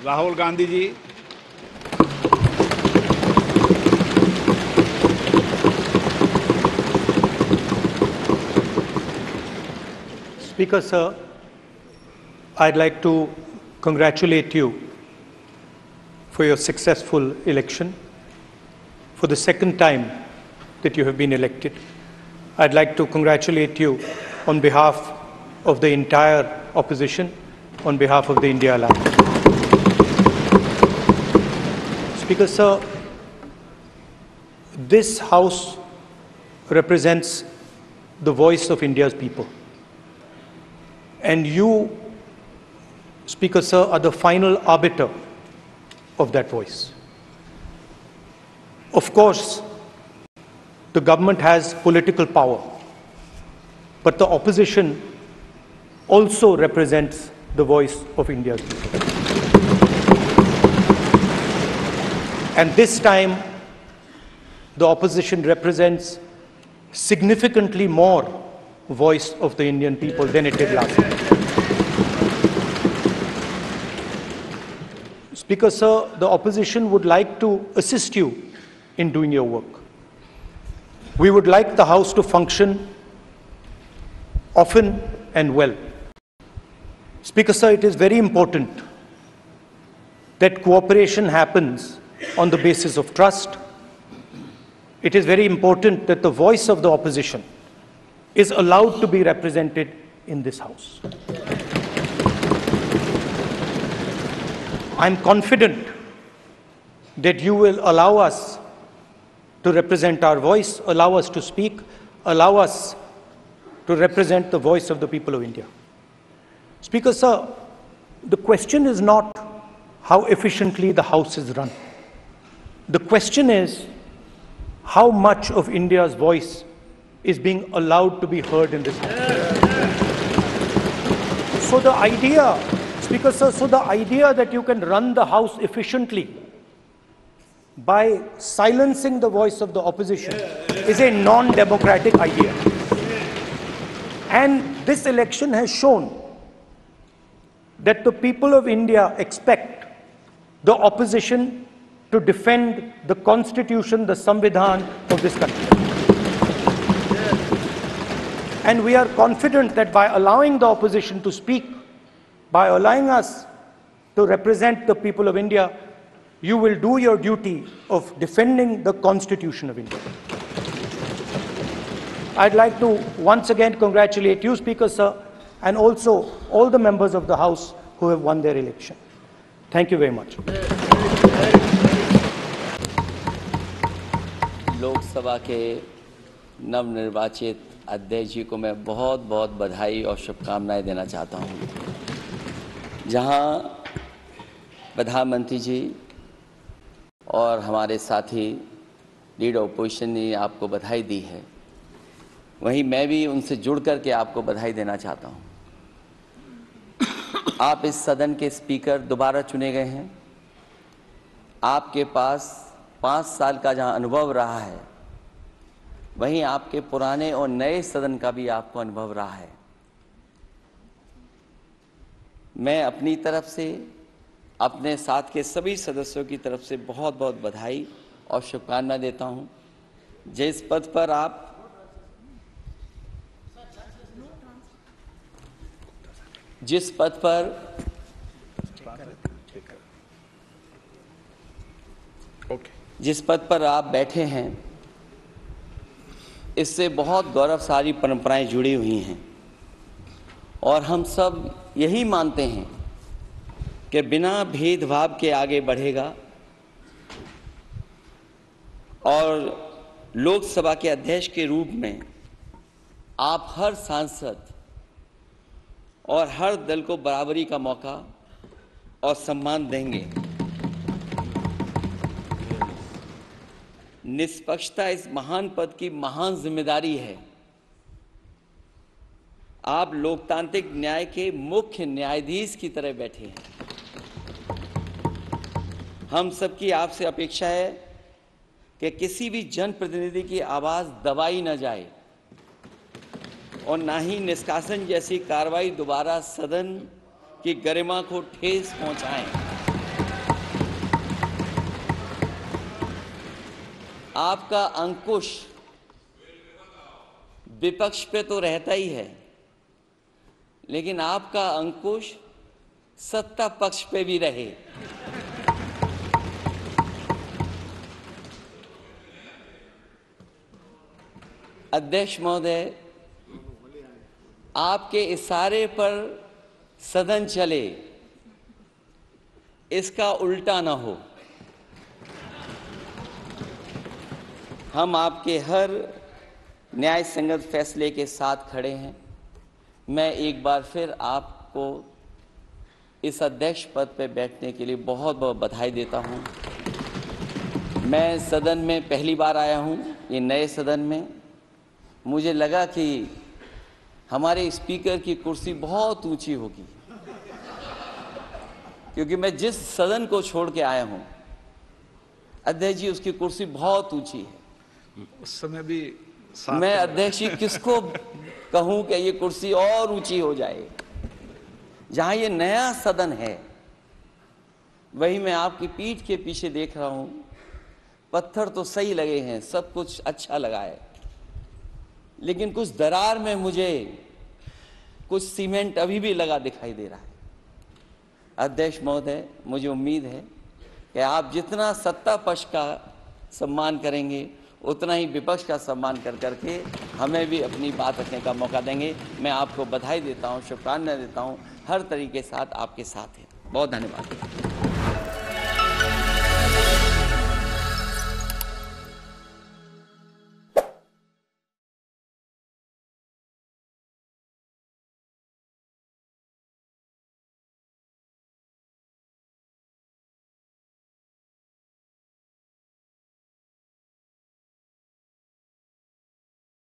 Rahul Gandhi ji. Speaker, sir, I'd like to congratulate you for your successful election. For the second time that you have been elected, I'd like to congratulate you on behalf of the entire opposition, on behalf of the India Alliance. Speaker, sir, this House represents the voice of India's people. And you, Speaker, sir, are the final arbiter of that voice. Of course, the government has political power, but the opposition also represents the voice of India's people. And this time, the opposition represents significantly more voice of the Indian people than it did last time. Speaker, sir, the opposition would like to assist you in doing your work. We would like the House to function often and well. Speaker, sir, it is very important that cooperation happens on the basis of trust. It is very important that the voice of the opposition is allowed to be represented in this House. I'm confident that you will allow us to represent our voice, allow us to speak, allow us to represent the voice of the people of India. Speaker, sir, the question is not how efficiently the House is run. The question is how much of India's voice is being allowed to be heard in this House. So the idea, Speaker, sir, so the idea that you can run the House efficiently by silencing the voice of the opposition is a non-democratic idea. And this election has shown that the people of India expect the opposition to defend the Constitution, the Samvidhan of this country. And we are confident that by allowing the opposition to speak, by allowing us to represent the people of India, you will do your duty of defending the Constitution of India. I'd like to once again congratulate you, Speaker, sir, and also all the members of the House who have won their election. Thank you very much. Lok Sabha के नवनिर्वाचित अध्यक्ष जी को मैं बहुत बहुत बधाई और शुभकामनाएं देना चाहता हूं। जहां प्रधानमंत्री जी और हमारे साथी लीडर ऑपोजिशन ने आपको बधाई दी है, वहीं मैं भी उनसे जुड़ करके आपको बधाई देना चाहता हूं। आप इस सदन के स्पीकर दोबारा चुने गए हैं। आपके पास 5 साल का जहां अनुभव रहा है, वहीं आपके पुराने और नए सदन का भी आपको अनुभव रहा है। मैं अपनी तरफ से, अपने साथ के सभी सदस्यों की तरफ से बहुत बहुत बधाई और शुभकामनाएं देता हूं। जिस पद पर आप जिस पद पर आप बैठे हैं, इससे बहुत गौरवशाली परंपराएं जुड़ी हुई हैं और हम सब यही मानते हैं कि बिना भेदभाव के आगे बढ़ेगा और लोकसभा के अध्यक्ष के रूप में आप हर सांसद और हर दल को बराबरी का मौका और सम्मान देंगे। निष्पक्षता इस महान पद की महान जिम्मेदारी है। आप लोकतांत्रिक न्याय के मुख्य न्यायाधीश की तरह बैठे हैं। हम सबकी आपसे अपेक्षा है कि किसी भी जनप्रतिनिधि की आवाज दबाई न जाए और ना ही निष्कासन जैसी कार्रवाई दोबारा सदन की गरिमा को ठेस पहुंचाएं। आपका अंकुश विपक्ष पे तो रहता ही है, लेकिन आपका अंकुश सत्ता पक्ष पे भी रहे। अध्यक्ष महोदय, आपके इशारे पर सदन चले, इसका उल्टा ना हो। हम आपके हर न्याय संगत फैसले के साथ खड़े हैं। मैं एक बार फिर आपको इस अध्यक्ष पद पर बैठने के लिए बहुत बहुत बधाई देता हूं। मैं सदन में पहली बार आया हूं, ये नए सदन में। मुझे लगा कि हमारे स्पीकर की कुर्सी बहुत ऊंची होगी, क्योंकि मैं जिस सदन को छोड़ के आया हूं, अध्यक्ष जी, उसकी कुर्सी बहुत ऊंची है। उस समय भी मैं अध्यक्ष जी किसको कहूं कि ये कुर्सी और ऊंची हो जाए। जहां ये नया सदन है, वही मैं आपकी पीठ के पीछे देख रहा हूं, पत्थर तो सही लगे हैं, सब कुछ अच्छा लगा है, लेकिन कुछ दरार में मुझे कुछ सीमेंट अभी भी लगा दिखाई दे रहा है। अध्यक्ष महोदय, मुझे उम्मीद है कि आप जितना सत्ता पक्ष का सम्मान करेंगे, उतना ही विपक्ष का सम्मान कर करके हमें भी अपनी बात रखने का मौका देंगे। मैं आपको बधाई देता हूं, शुभकामनाएं देता हूं, हर तरीके के साथ आपके साथ हैं। बहुत धन्यवाद।